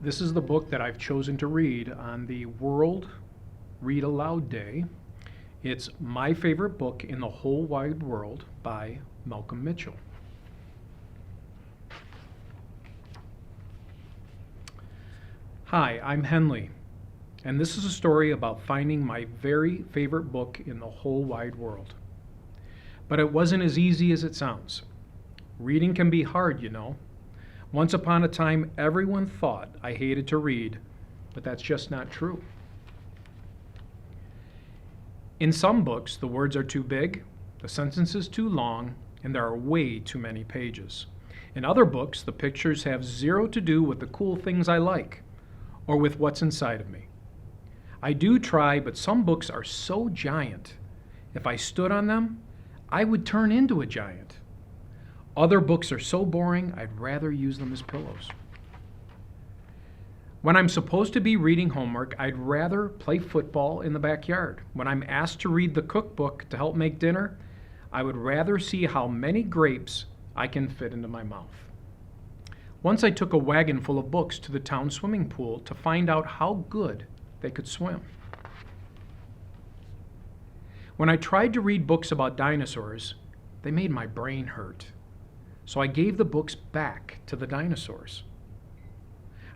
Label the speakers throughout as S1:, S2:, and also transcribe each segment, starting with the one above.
S1: This is the book that I've chosen to read on the World Read Aloud Day. It's my favorite book in the whole wide world by Malcolm Mitchell. Hi, I'm Henley, and this is a story about finding my very favorite book in the whole wide world. But it wasn't as easy as it sounds. Reading can be hard, you know. Once upon a time, everyone thought I hated to read, but that's just not true. In some books, the words are too big, the sentences too long, and there are way too many pages. In other books, the pictures have zero to do with the cool things I like, or with what's inside of me. I do try, but some books are so giant. If I stood on them, I would turn into a giant. Other books are so boring, I'd rather use them as pillows. When I'm supposed to be reading homework, I'd rather play football in the backyard. When I'm asked to read the cookbook to help make dinner, I would rather see how many grapes I can fit into my mouth. Once I took a wagon full of books to the town swimming pool to find out how good they could swim. When I tried to read books about dinosaurs, they made my brain hurt. So I gave the books back to the dinosaurs.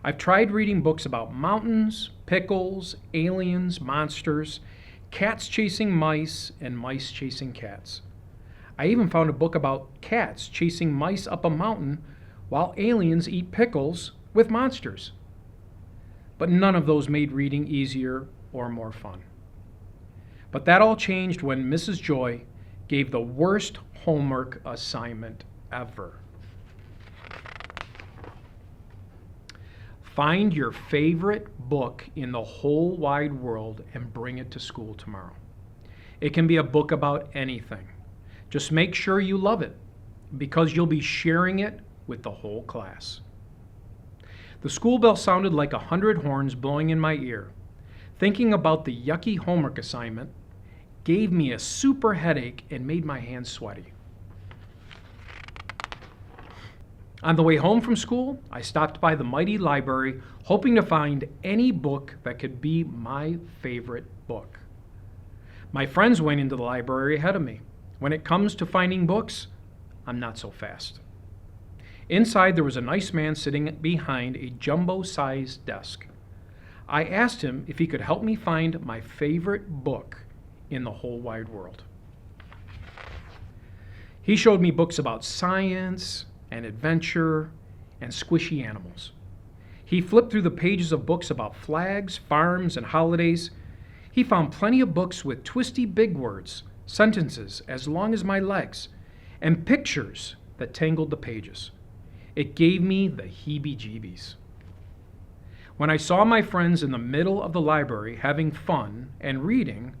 S1: I've tried reading books about mountains, pickles, aliens, monsters, cats chasing mice, and mice chasing cats. I even found a book about cats chasing mice up a mountain while aliens eat pickles with monsters. But none of those made reading easier or more fun. But that all changed when Mrs. Joy gave the worst homework assignment ever. Find your favorite book in the whole wide world and bring it to school tomorrow. It can be a book about anything. Just make sure you love it, because you'll be sharing it with the whole class. The school bell sounded like 100 horns blowing in my ear. Thinking about the yucky homework assignment gave me a super headache and made my hands sweaty. On the way home from school, I stopped by the mighty library, hoping to find any book that could be my favorite book. My friends went into the library ahead of me. When it comes to finding books, I'm not so fast. Inside, there was a nice man sitting behind a jumbo-sized desk. I asked him if he could help me find my favorite book in the whole wide world. He showed me books about science and adventure and squishy animals. He flipped through the pages of books about flags, farms, and holidays. He found plenty of books with twisty big words, sentences as long as my legs, and pictures that tangled the pages. It gave me the heebie-jeebies. When I saw my friends in the middle of the library having fun and reading,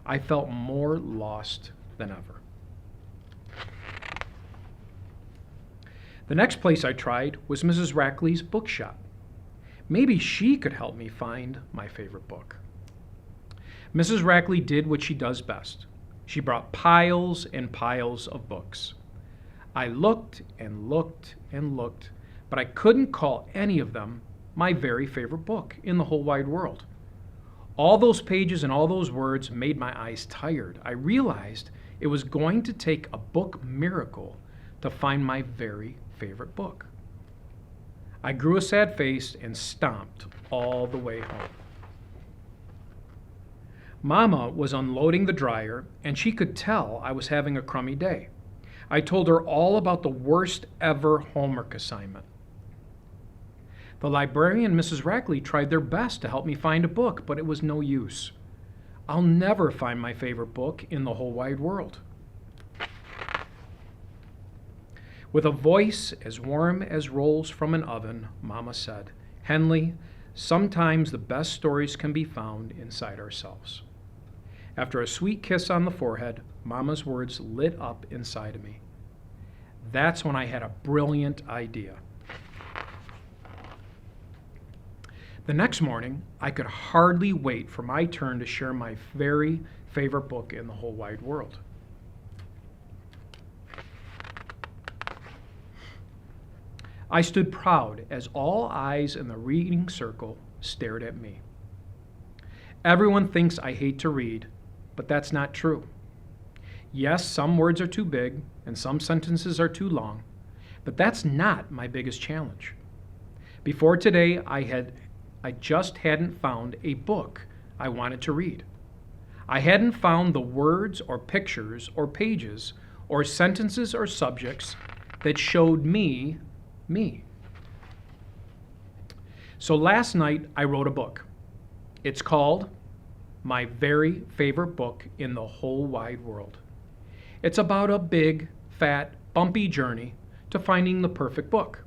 S1: I felt more lost than ever. The next place I tried was Mrs. Rackley's bookshop. Maybe she could help me find my favorite book. Mrs. Rackley did what she does best. She brought piles and piles of books. I looked and looked and looked, but I couldn't call any of them my very favorite book in the whole wide world. All those pages and all those words made my eyes tired. I realized it was going to take a book miracle to find my very favorite book. I grew a sad face and stomped all the way home. Mama was unloading the dryer, and she could tell I was having a crummy day. I told her all about the worst ever homework assignment. The librarian and Mrs. Rackley tried their best to help me find a book, but it was no use. I'll never find my favorite book in the whole wide world. With a voice as warm as rolls from an oven, Mama said, "Henley, sometimes the best stories can be found inside ourselves." After a sweet kiss on the forehead, Mama's words lit up inside of me. That's when I had a brilliant idea. The next morning, I could hardly wait for my turn to share my very favorite book in the whole wide world. I stood proud as all eyes in the reading circle stared at me. Everyone thinks I hate to read, but that's not true. Yes, some words are too big and some sentences are too long, but that's not my biggest challenge. Before today, I just hadn't found a book I wanted to read. I hadn't found the words or pictures or pages or sentences or subjects that showed me. So last night I wrote a book. It's called My Very Favorite Book in the Whole Wide World. It's about a big, fat, bumpy journey to finding the perfect book.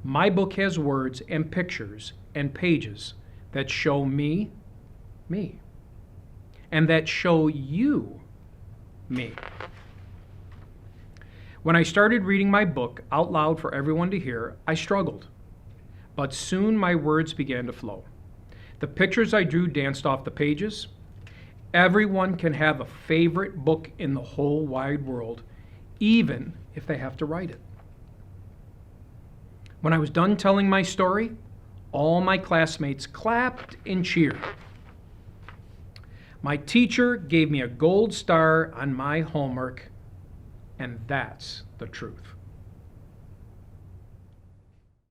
S1: My book has words and pictures and pages that show me, and that show you, me. When I started reading my book out loud for everyone to hear, I struggled. But soon my words began to flow. The pictures I drew danced off the pages. Everyone can have a favorite book in the whole wide world, even if they have to write it. When I was done telling my story, all my classmates clapped and cheered. My teacher gave me a gold star on my homework, and that's the truth.